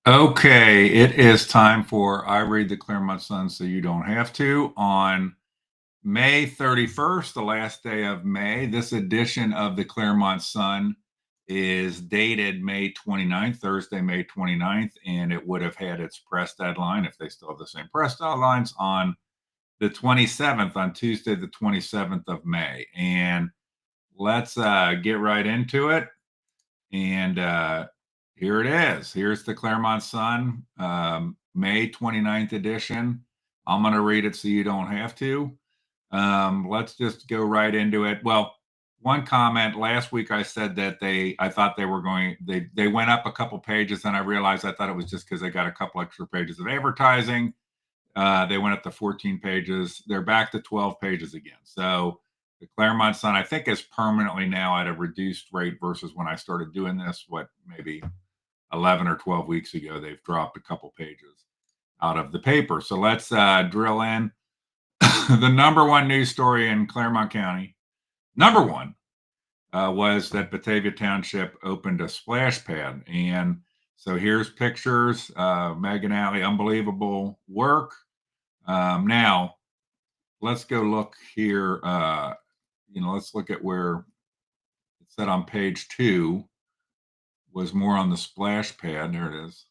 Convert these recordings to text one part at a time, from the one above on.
Okay, it is time for I Read the Clermont Sun so you don't have to. On May 31st, the last day of May, this edition of the Clermont Sun is dated May 29th, Thursday, May 29th, and it would have had its press deadline, if they still have the same press deadlines, on the 27th, on Tuesday, the 27th of May. And let's get right into it. And here it is. Here's the Clermont Sun, May 29th edition. I'm going to read it so you don't have to. Let's just go right into it. Well, one comment last week I said that I thought they went up a couple pages, and I realized I thought it was just because they got a couple extra pages of advertising. They went up to 14 pages. They're back to 12 pages again. So the Clermont Sun, I think, is permanently now at a reduced rate versus when I started doing this, maybe 11 or 12 weeks ago. They've dropped a couple pages out of the paper. So let's drill in. The number one news story in Clermont County, number one, was that Batavia Township opened a splash pad. And so here's pictures. Megan Alley, unbelievable work. Now, let's go look here. Let's look at where it said on page 2 was more on the splash pad. There it is.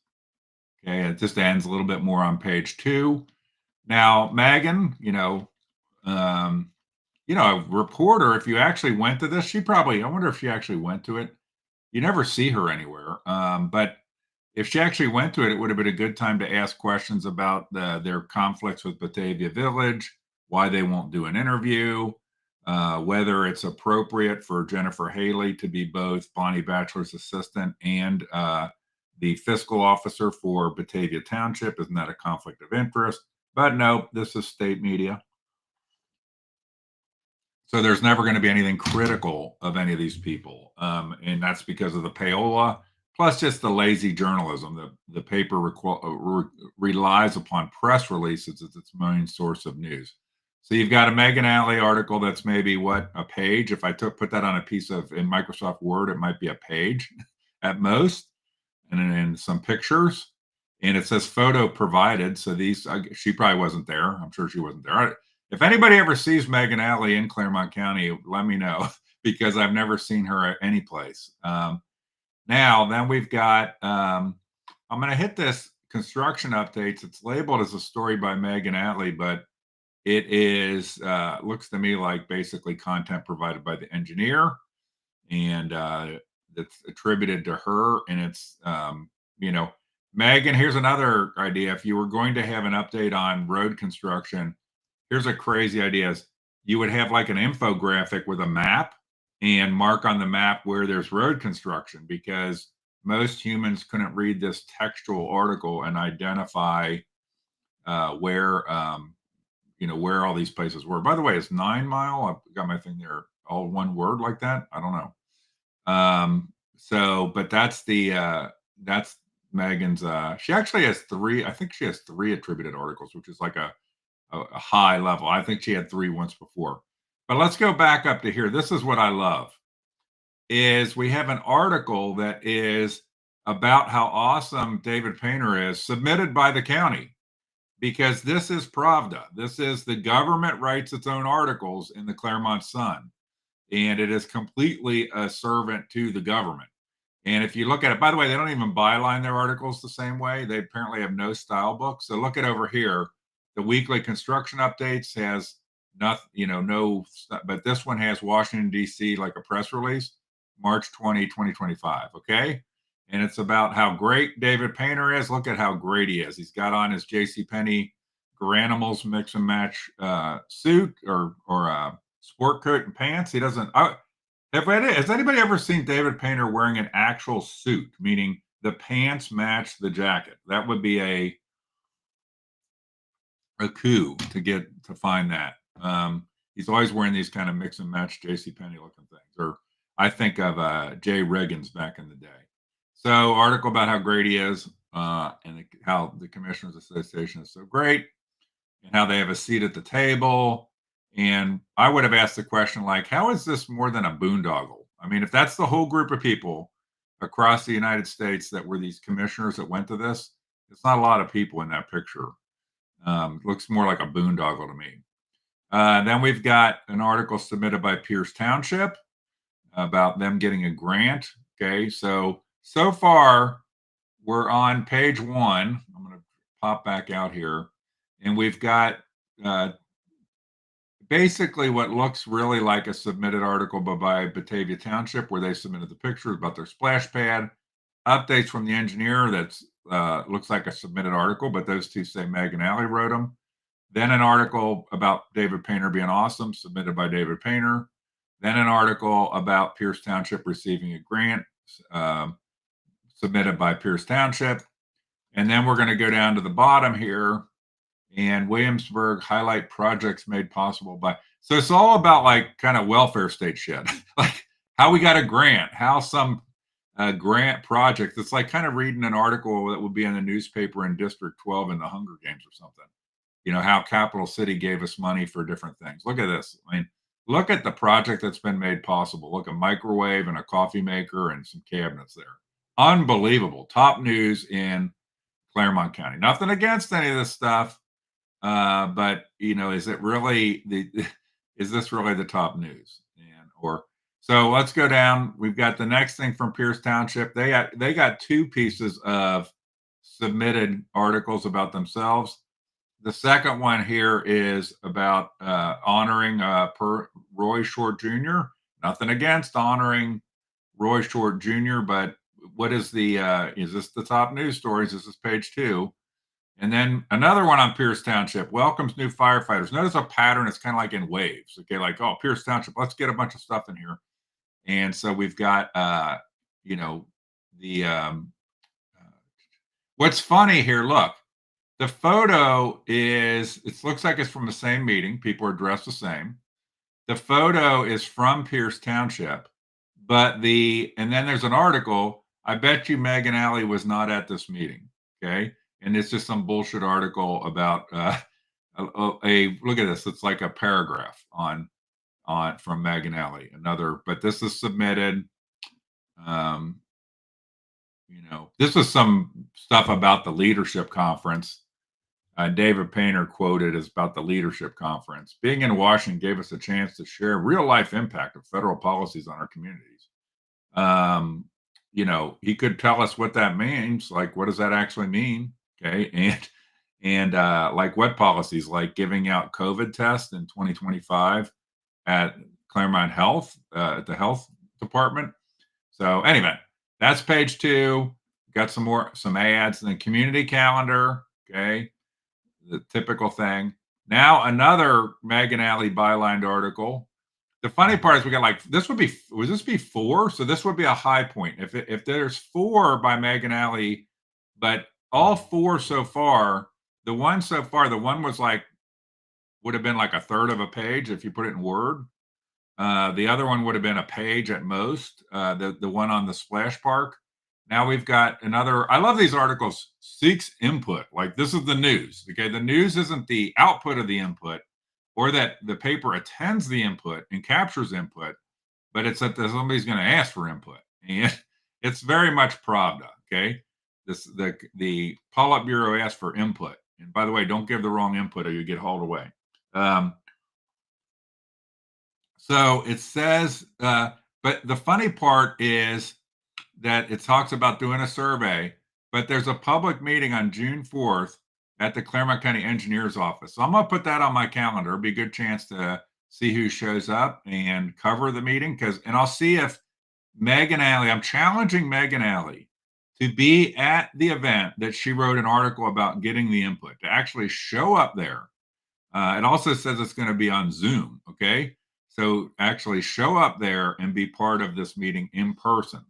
Okay, it just ends a little bit more on page 2. Now, Megan, a reporter, if you actually went to this, I wonder if she actually went to it. You never see her anywhere. But if she actually went to it, it would have been a good time to ask questions about their conflicts with Batavia Village, why they won't do an interview, whether it's appropriate for Jennifer Haley to be both Bonnie Batchelor's assistant and the fiscal officer for Batavia Township. Isn't that a conflict of interest? But no, this is state media. So there's never going to be anything critical of any of these people. And that's because of the payola, plus just the lazy journalism. The paper relies upon press releases as its main source of news. So you've got a Megan Alley article that's maybe a page. If I put that on a piece in Microsoft Word, it might be a page at most, and then some pictures. And it says photo provided. So she probably wasn't there. I'm sure she wasn't there. If anybody ever sees Megan Alley in Clermont County, let me know because I've never seen her at any place. Now, then we've got, I'm going to hit this construction updates. It's labeled as a story by Megan Alley, but it is, looks to me like basically content provided by the engineer, and it's attributed to her. And it's, Megan, here's another idea. If you were going to have an update on road construction, here's a crazy idea. You would have like an infographic with a map and mark on the map where there's road construction, because most humans couldn't read this textual article and identify where where all these places were. By the way, it's 9 Mile. I've got my thing there, all one word like that. I don't know. But that's Megan's. She actually has 3. I think she has 3 attributed articles, which is like a high level. I think she had 3 once before. But let's go back up to here. This is what I love, is we have an article that is about how awesome David Painter is, submitted by the county, because this is Pravda. This is the government writes its own articles in the Clermont Sun, and it is completely a servant to the government. And if you look at it, by the way, they don't even byline their articles the same way. They apparently have no style book. So look at over here. The weekly construction updates has nothing, no, but this one has Washington, D.C., like a press release, March 20, 2025. Okay. And it's about how great David Painter is. Look at how great he is. He's got on his JCPenney Garanimals mix and match suit or sport coat and pants. He doesn't. Has anybody ever seen David Painter wearing an actual suit, meaning the pants match the jacket? That would be a coup to find that. He's always wearing these kind of mix and match JCPenney looking things. Or I think of Jay Riggins back in the day. So article about how great he is, and how the Commissioners Association is so great, and how they have a seat at the table. And I would have asked the question, like, how is this more than a boondoggle? I mean, if that's the whole group of people across the United States that were these commissioners that went to this. It's not a lot of people in that picture. Looks more like a boondoggle to me. Then we've got an article submitted by Pierce Township about them getting a grant. Okay, so far we're on page 1. I'm going to pop back out here, and we've got basically what looks really like a submitted article by Batavia Township, where they submitted the pictures about their splash pad. Updates from the engineer that's looks like a submitted article, but those two say Megan Alley wrote them. Then an article about David Painter being awesome, submitted by David Painter. Then an article about Pierce Township receiving a grant, submitted by Pierce Township. And then we're going to go down to the bottom here, and Williamsburg highlight projects made possible by. So it's all about like kind of welfare state shit, like how we got a grant, how some grant project. It's like kind of reading an article that would be in the newspaper in District 12 in the Hunger Games or something. You know, how Capital City gave us money for different things. Look at this. I mean, look at the project that's been made possible. Look, a microwave and a coffee maker and some cabinets there. Unbelievable. Top news in Clermont County. Nothing against any of this stuff, but you know, is this really the top news? So let's go down. We've got the next thing from Pierce Township. They got 2 pieces of submitted articles about themselves. The second one here is about honoring Roy Short Jr. Nothing against honoring Roy Short Jr., but what is is this the top news stories? This is page 2. And then another one on Pierce Township, welcomes new firefighters. Notice a pattern. It's kind of like in waves. Okay, like, oh, Pierce Township, let's get a bunch of stuff in here. And so we've got, what's funny here, look, the photo it looks like it's from the same meeting. People are dressed the same. The photo is from Pierce Township, and then there's an article. I bet you Megan Alley was not at this meeting. Okay. And it's just some bullshit article about look at this. It's like a paragraph on from Megan Alley. But this is submitted. This was some stuff about the leadership conference. David Painter quoted as about the leadership conference. Being in Washington gave us a chance to share real life impact of federal policies on our communities. He could tell us what that means. Like, what does that actually mean? Okay. And like what policies, like giving out COVID tests in 2025 at Clermont Health, at the health department. So anyway, that's page 2. Got some ads and the community calendar. Okay. The typical thing. Now another Megan Alley bylined article. The funny part is we got like, would this be 4? So this would be a high point. If there's 4 by Megan Alley, but all 4 so far, the one was like, would have been like a third of a page if you put it in Word. The other one would have been a page at most. The one on the splash park. Now we've got another. I love these articles. Seeks input. Like, this is the news. Okay, the news isn't the output of the input, or that the paper attends the input and captures input, but it's that somebody's going to ask for input, and it's very much Pravda. Okay, the Politburo asked for input, and by the way, don't give the wrong input or you get hauled away. So it says, but the funny part is that it talks about doing a survey, but there's a public meeting on June 4th at the Clermont County Engineer's Office. So I'm going to put that on my calendar. It'll be a good chance to see who shows up and cover the meeting. And I'll see if Megan Alley, I'm challenging Megan Alley to be at the event that she wrote an article about getting the input, to actually show up there. It also says it's going to be on Zoom. Okay. So actually show up there and be part of this meeting in person.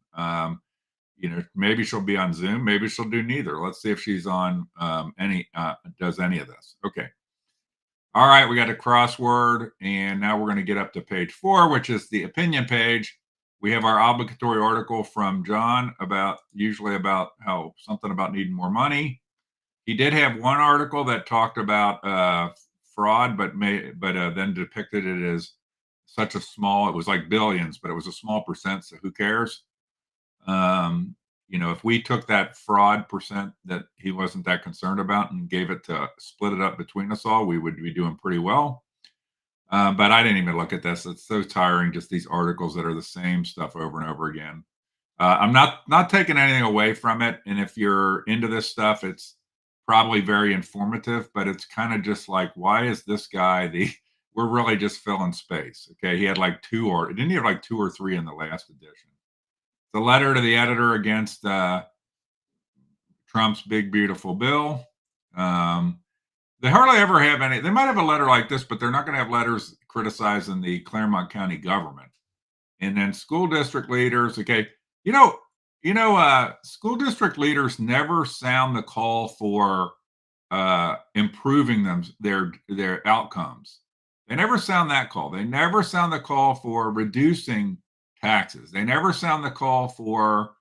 Maybe she'll be on Zoom. Maybe she'll do neither. Let's see if she's on does any of this. Okay. All right. We got a crossword, and now we're going to get up to page 4, which is the opinion page. We have our obligatory article from John usually about how something about needing more money. He did have one article that talked about fraud, but then depicted it as it was like billions, but it was a small percent. So who cares? Um, if we took that fraud percent that he wasn't that concerned about and gave it to split it up between us all, we would be doing pretty well. But I didn't even look at this. It's so tiring, just these articles that are the same stuff over and over again. I'm not taking anything away from it, and if you're into this stuff, it's probably very informative. But it's kind of just like, why is this guy the? We're really just filling space. Okay, he had like two, or didn't he have like two or three in the last edition? The letter to the editor against Trump's big beautiful bill. Um, they hardly ever have any. They might have a letter like this, but they're not going to have letters criticizing the Clermont County government. And then school district leaders. Okay, you know, school district leaders never sound the call for improving their outcomes. They never sound that call. They never sound the call for reducing taxes. They never sound the call for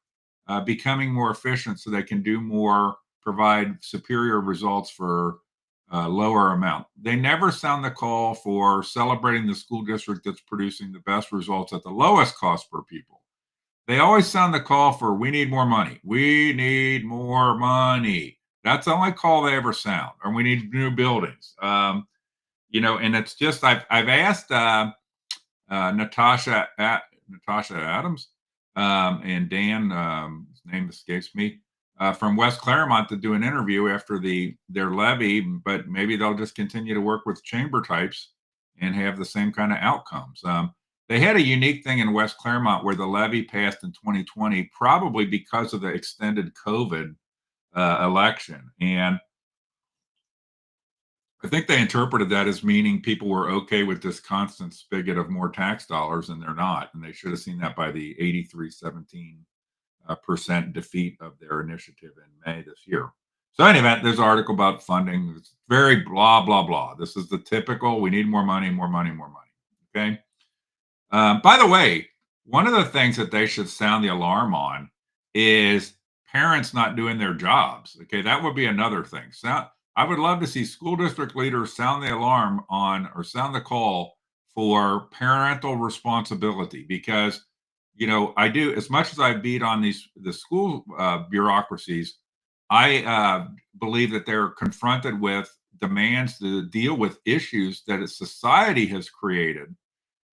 becoming more efficient so they can do more, provide superior results for lower amount. They never sound the call for celebrating the school district that's producing the best results at the lowest cost per people. They always sound the call for we need more money. We need more money. That's the only call they ever sound. Or we need new buildings. And it's just I've asked Natasha Adams and Dan, his name escapes me, from West Clermont to do an interview after their levy, but maybe they'll just continue to work with chamber types and have the same kind of outcomes. They had a unique thing in West Clermont where the levy passed in 2020, probably because of the extended COVID election. And I think they interpreted that as meaning people were okay with this constant spigot of more tax dollars, and they're not. And they should have seen that by the 83-17% defeat of their initiative in May this year. So, anyway, there's an article about funding. It's very blah, blah, blah. This is the typical we need more money, more money, more money. Okay. By the way, one of the things that they should sound the alarm on is parents not doing their jobs. Okay, that would be another thing. I would love to see school district leaders sound the alarm on or sound the call for parental responsibility because I do as much as I beat on the school bureaucracies. I believe that they're confronted with demands to deal with issues that a society has created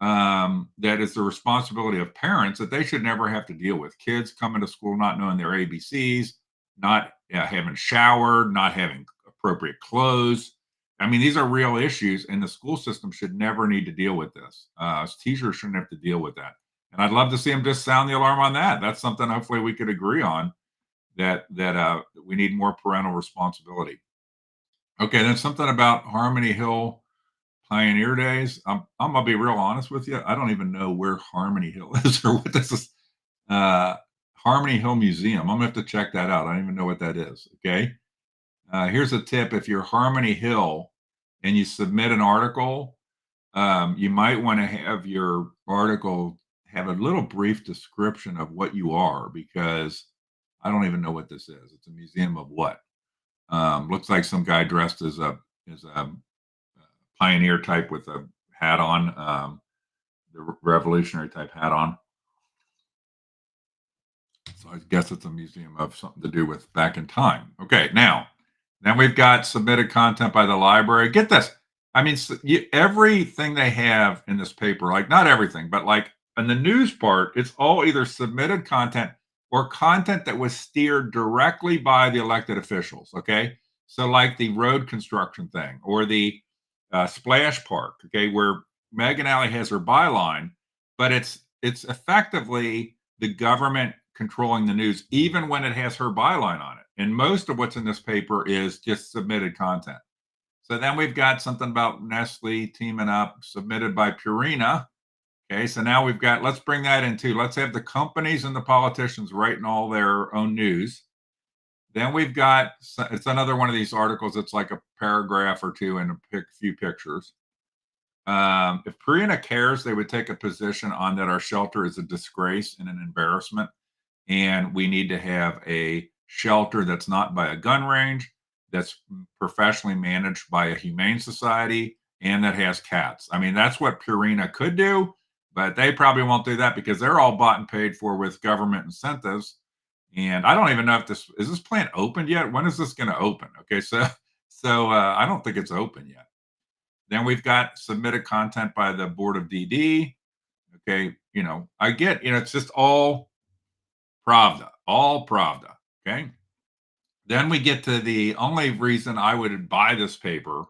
that is the responsibility of parents that they should never have to deal with. Kids coming to school not knowing their ABCs, not having showered, not having appropriate clothes. I mean, these are real issues, and the school system should never need to deal with this. Teachers shouldn't have to deal with that. And I'd love to see them just sound the alarm on that. That's something hopefully we could agree on that we need more parental responsibility. Okay, then something about Harmony Hill Pioneer Days. I'm gonna be real honest with you. I don't even know where Harmony Hill is or what this is. Harmony Hill Museum. I'm gonna have to check that out. I don't even know what that is. Okay. Here's a tip: if you're Harmony Hill and you submit an article, you might want to have your article have a little brief description of what you are, because I don't even know what this is. It's a museum of what? Looks like some guy dressed as a pioneer type with a hat on, the revolutionary type hat on. So I guess it's a museum of something to do with back in time. Okay, now then we've got submitted content by the library. Get this. I mean, everything they have in this paper, like not everything, but like in the news part, it's all either submitted content or content that was steered directly by the elected officials. Okay. So, like the road construction thing or the splash park, okay, where Megan Alley has her byline, but it's effectively the government controlling the news, even when it has her byline on it. And most of what's in this paper is just submitted content. So then we've got something about Nestle teaming up, submitted by Purina. Okay, so now we've got, let's bring that in too. Let's have the companies and the politicians writing all their own news. Then we've got, it's another one of these articles. It's like a paragraph or two and a few pictures. If Purina cares, they would take a position on that our shelter is a disgrace and an embarrassment. And we need to have a shelter that's not by a gun range, that's professionally managed by a humane society, and that has cats. I mean, that's what Purina could do. but they probably won't do that because they're all bought and paid for with government incentives. And I don't even know if this plant opened yet. When is this going to open? Okay, so I don't think it's open yet. Then we've got submitted content by the board of DD. Okay, I get, it's just all Pravda, all Pravda. Okay. Then we get to the only reason I would buy this paper,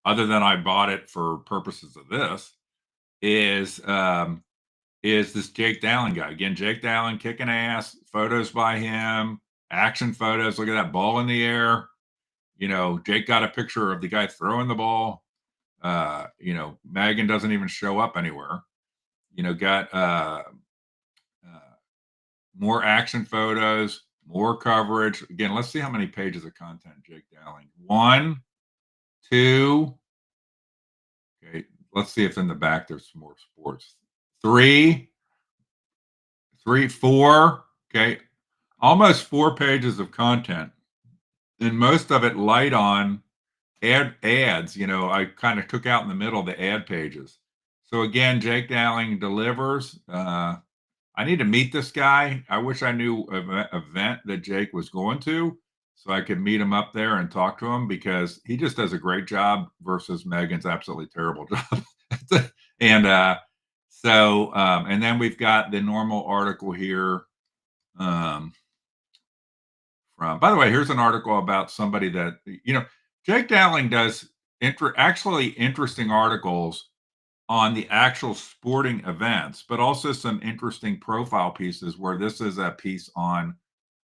other than I bought it for purposes of this, is this Jake Dowling guy. Again, Jake Dowling kicking ass, photos by him, action photos. Look at that ball in the air. Jake got a picture of the guy throwing the ball. Megan doesn't even show up anywhere. Got uh, more action photos, more coverage. Again, let's see how many pages of content Jake Dowling. 1, 2. Okay, let's see if in the back there's some more sports. 3, 4. Okay, almost 4 pages of content, and most of it light on ads. I kind of took out in the middle the ad pages. So again, Jake Dowling delivers. I need to meet this guy. I wish I knew of an event that Jake was going to so I could meet him up there and talk to him because he just does a great job versus Megan's absolutely terrible job. And then we've got the normal article here. By the way, here's an article about somebody that, Jake Dowling does actually interesting articles on the actual sporting events, but also some interesting profile pieces where this is a piece on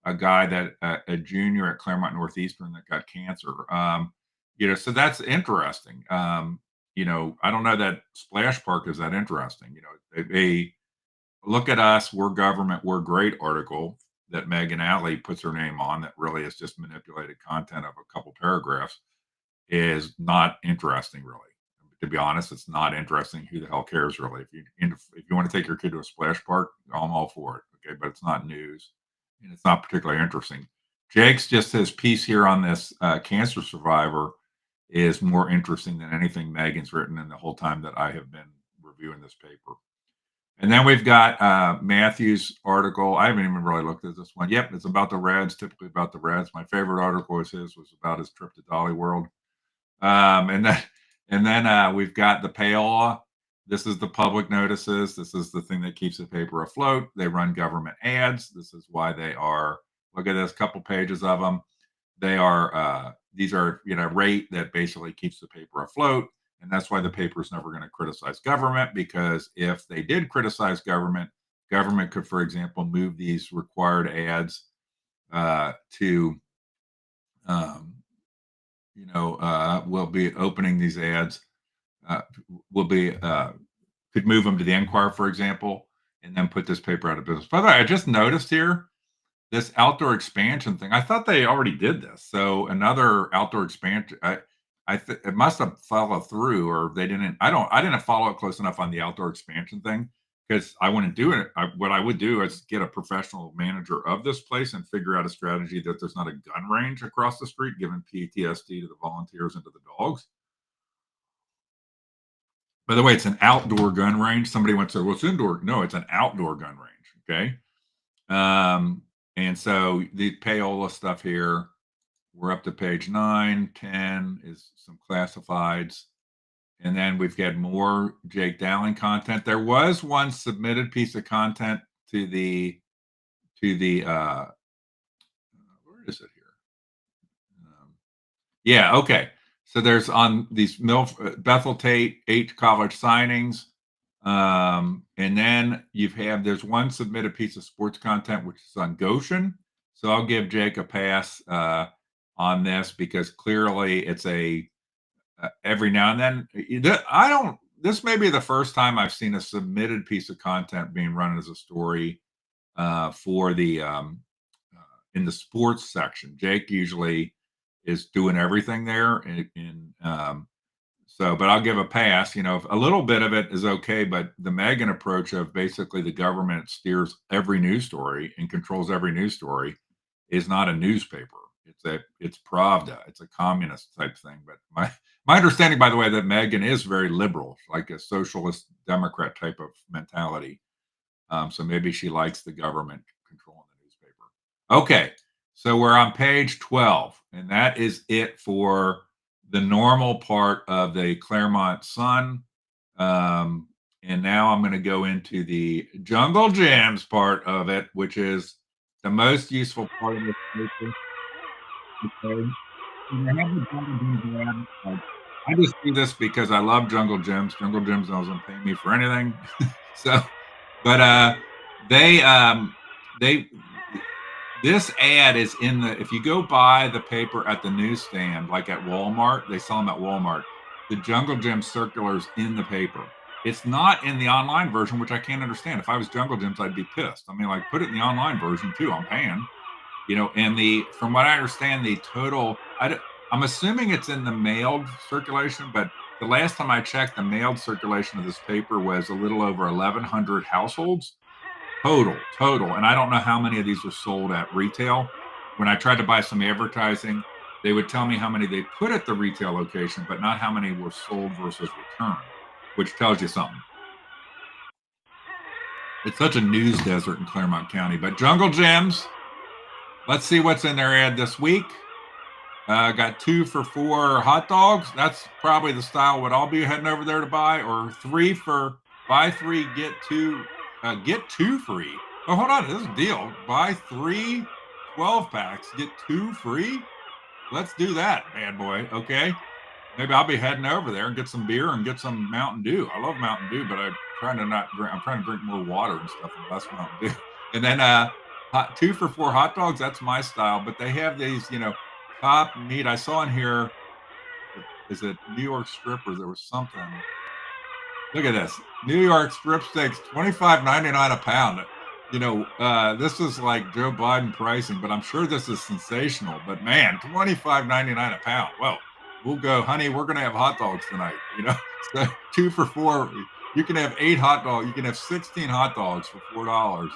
a guy a junior at Clermont Northeastern that got cancer. So that's interesting. I don't know that Splash Park is that interesting. They look at us, we're government, we're great article that Megan Alley puts her name on that really is just manipulated content of a couple paragraphs is not interesting, really. To be honest, it's not interesting. Who the hell cares, really? If you want to take your kid to a splash park, I'm all for it. Okay, but it's not news, and it's not particularly interesting. Jake's just his piece here on this cancer survivor is more interesting than anything Megan's written in the whole time that I have been reviewing this paper. And then we've got Matthew's article. I haven't even really looked at this one. Yep, it's about the Reds, typically about the Reds. My favorite article was about his trip to Dolly World. And then we've got the payola. This is the public notices. This is the thing that keeps the paper afloat. They run government ads. This is why they are, look at this, couple pages of them. These are, rate that basically keeps the paper afloat. And that's why the paper is never going to criticize government, because if they did criticize government could, for example, move these required ads to we'll be opening these ads. Could move them to the Enquirer, for example, and then put this paper out of business. By the way, I just noticed here this outdoor expansion thing. I thought they already did this. So another outdoor expansion. It must have followed through, or they didn't. I didn't follow it close enough on the outdoor expansion thing because I wouldn't do it. What I would do is get a professional manager of this place and figure out a strategy that there's not a gun range across the street, giving PTSD to the volunteers and to the dogs. By the way, it's an outdoor gun range. Somebody went to say, well, it's indoor. No, it's an outdoor gun range. Okay. And so the payola stuff here, we're up to page 9, 10 is some classifieds. And then we've got more Jake Dowling content. There was one submitted piece of content to the where is it here? Yeah, okay. So there's on these Bethel Tate 8 college signings. And then there's one submitted piece of sports content, which is on Goshen. So I'll give Jake a pass on this because clearly it's every now and then. This may be the first time I've seen a submitted piece of content being run as a story for the in the sports section. Jake usually is doing everything there, but I'll give a pass. A little bit of it is okay, but the Megan approach of basically the government steers every news story and controls every news story is not a newspaper. It's Pravda. It's a communist type thing. But my understanding, by the way, that Megan is very liberal, like a socialist Democrat type of mentality. So maybe she likes the government controlling the newspaper. Okay, so we're on page 12, and that is it for the normal part of the Clermont Sun. And now I'm going to go into the Jungle Gems part of it, which is the most useful part of this paper. Okay. And I have the Jungle Gems ad. I just do this because I love Jungle Gems. Jungle Gems doesn't pay me for anything. So, but they this ad is in the if you go buy the paper at the newsstand, like at Walmart, they sell them at Walmart. The Jungle Gems circulars in the paper. It's not in the online version, which I can't understand. If I was Jungle Gems, I'd be pissed. I mean, like, put it in the online version too. I'm paying, and from what I understand, the total. I'm assuming it's in the mailed circulation, but the last time I checked, the mailed circulation of this paper was a little over 1,100 households total. And I don't know how many of these were sold at retail. When I tried to buy some advertising, they would tell me how many they put at the retail location, but not how many were sold versus returned, which tells you something. It's such a news desert in Clermont County. But Jungle Gems, let's see what's in their ad this week. Got 2 for $4 hot dogs. That's probably the style what I'll be heading over there to buy, or 3 for buy 3 get 2 free. Oh, hold on, this is a deal. Buy 3 12 packs, get 2 free. Let's do that, bad boy. Okay, maybe I'll be heading over there and get some beer and get some Mountain Dew. I love Mountain Dew, but I'm trying to drink more water and stuff and less Mountain Dew. And then 2 for $4 hot dogs. That's my style. But they have these, top meat. I saw in here. Is it New York strip or there was something? Look at this. New York strip steaks, $25.99 a pound. This is like Joe Biden pricing, but I'm sure this is sensational. But man, $25.99 a pound. Well, we'll go, honey. We're gonna have hot dogs tonight. So 2 for $4. You can have 8 hot dogs. You can have 16 hot dogs for $4,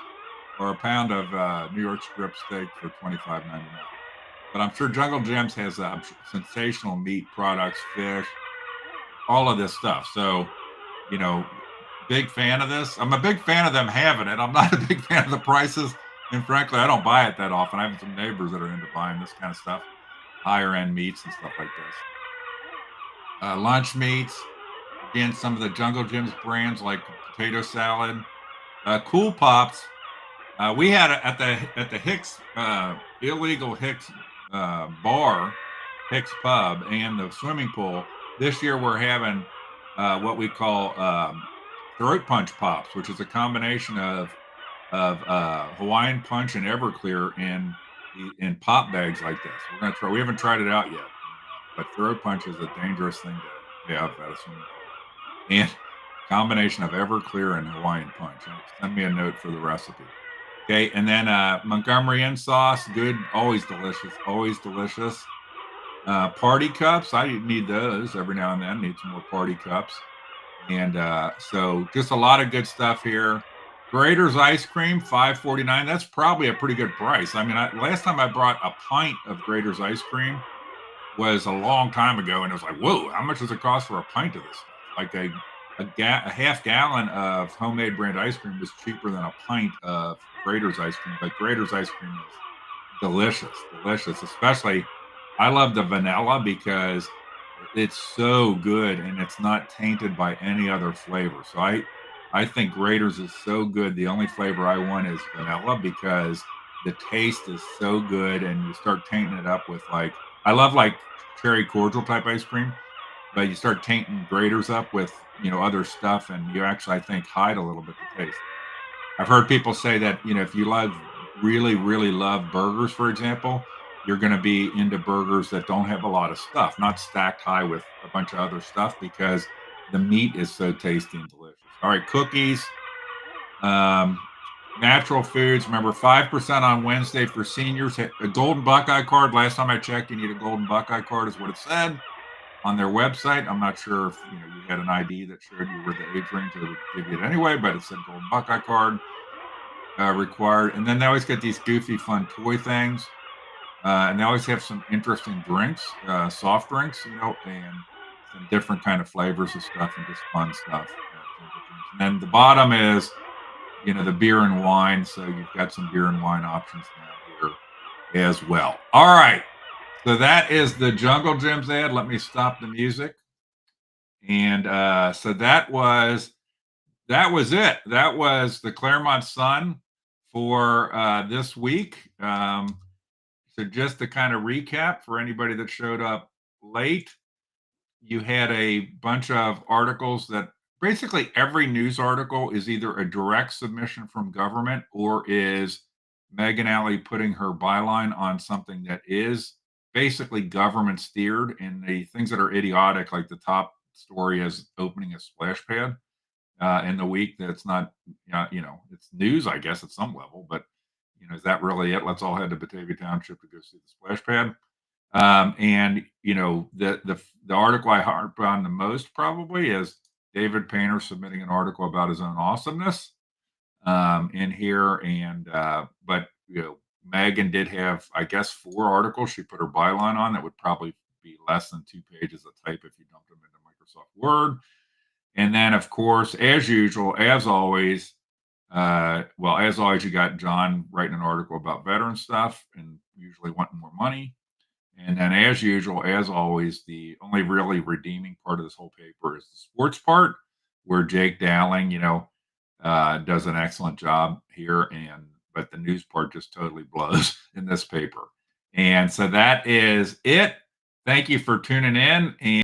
or a pound of New York strip steak for $25.99. But I'm sure Jungle Gems has sensational meat products, fish, all of this stuff. So, big fan of this. I'm a big fan of them having it. I'm not a big fan of the prices. And frankly, I don't buy it that often. I have some neighbors that are into buying this kind of stuff, higher end meats and stuff like this. Lunch meats. Again, some of the Jungle Gems brands like potato salad. Cool Pops. We had at the Hicks, illegal Hicks bar, Hicks Pub, and the swimming pool. This year we're having what we call throat punch pops, which is a combination of Hawaiian punch and Everclear in pop bags like this. We're gonna try. We haven't tried it out yet, but throat punch is a dangerous thing to have at a swimming pool. And combination of Everclear and Hawaiian punch. Send me a note for the recipe. Okay, and then Montgomery inn sauce, good, always delicious, always delicious. Party cups, I need those every now and then. Need some more party cups. And so just a lot of good stuff here. Grater's ice cream, $5.49. That's probably a pretty good price. I mean, last time I brought a pint of Grater's ice cream was a long time ago, and it was like, whoa, how much does it cost for a pint of this stuff? Like a half gallon of homemade brand ice cream was cheaper than a pint of Grater's ice cream. But Grater's ice cream is delicious. Especially, I love the vanilla because it's so good and it's not tainted by any other flavor. So I think Grater's is so good. The only flavor I want is vanilla because the taste is so good, and you start tainting it up with I love cherry cordial type ice cream, but you start tainting Grater's up with other stuff, and you actually, I think, hide a little bit the taste. I've heard people say that if you really love burgers, for example, you're going to be into burgers that don't have a lot of stuff, not stacked high with a bunch of other stuff, because the meat is so tasty and delicious. All right, cookies, natural foods. Remember, 5% on Wednesday for seniors. A Golden Buckeye card. Last time I checked, you need a Golden Buckeye card, is what it said on their website. I'm not sure if you had an ID that showed you were the age range. They would give you it anyway, but it said Golden Buckeye card required. And then they always get these goofy, fun toy things. And they always have some interesting drinks, soft drinks, and some different kind of flavors of stuff and just fun stuff at Jungle Gyms. And then the bottom is, the beer and wine. So you've got some beer and wine options down here as well. All right. So that is the Jungle Gyms ad. Let me stop the music. And so that was it. That was the Clermont Sun for this week. So just to kind of recap for anybody that showed up late, you had a bunch of articles that basically every news article is either a direct submission from government or is Megan Alley putting her byline on something that is basically government steered, and the things that are idiotic, like the top story is opening a splash pad in the week. That's not, it's news, I guess, at some level, but is that really it? Let's all head to Batavia Township to go see the splash pad. And the article I harp on the most probably is David Painter submitting an article about his own awesomeness in here. And but Megan did have, I guess, 4 articles she put her byline on that would probably be less than 2 pages of type if you dumped them into Microsoft Word. And then, of course, as usual, as always, you got John writing an article about veteran stuff and usually wanting more money. And then, as usual, as always, the only really redeeming part of this whole paper is the sports part, where Jake Dowling, does an excellent job here, but the news part just totally blows in this paper. And so that is it. Thank you for tuning in. And